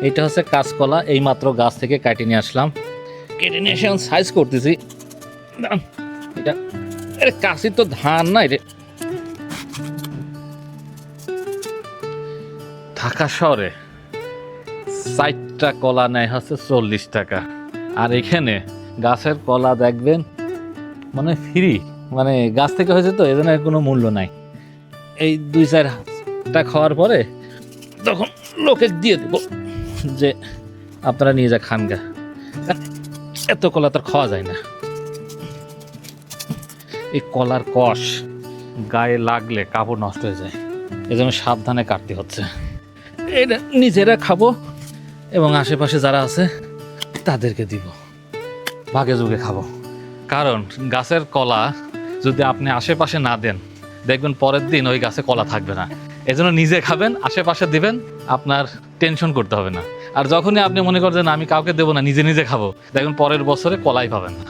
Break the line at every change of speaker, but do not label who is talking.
এইটা হচ্ছে কাঁচকলা, এইমাত্র গাছ থেকে কেটে নিয়ে আসলাম। কেটে নিয়ে এসে এখন সাইজ করতেছি। দাঁড়ান, এটা আরে কাশি তো ধান না এটা। ঢাকা শহরে 4টা কলা নেয় হচ্ছে 40 টাকা, আর এখানে গাছের কলা দেখবেন মানে ফ্রি, মানে গাছ থেকে হয়েছে তো এজন্য এর কোনো মূল্য নাই। এই 2-4টা খাওয়ার পরে তখন লোকে দিয়ে দেব যে আপনারা নিয়ে যা খান গা। এত কলা তো আর খাওয়া যায় না। এই কলার কষ গায়ে লাগলে কাপড় নষ্ট হয়ে যায়, এজন্য সাবধানে কাটতে হচ্ছে। এটা নিজেরা খাবো এবং আশেপাশে যারা আছে তাদেরকে দিব, ভাগে যুগে খাবো। কারণ গাছের কলা যদি আপনি আশেপাশে না দেন, দেখবেন পরের দিন ওই গাছে কলা থাকবে না। এজন্য নিজে খাবেন, আশেপাশে দিবেন, আপনার টেনশন করতে হবে না। আর যখনই আপনি মনে করছেন আমি কাউকে দেবো না, নিজে নিজে খাবো, দেখবেন পরের বছরে কলাই পাবেন না।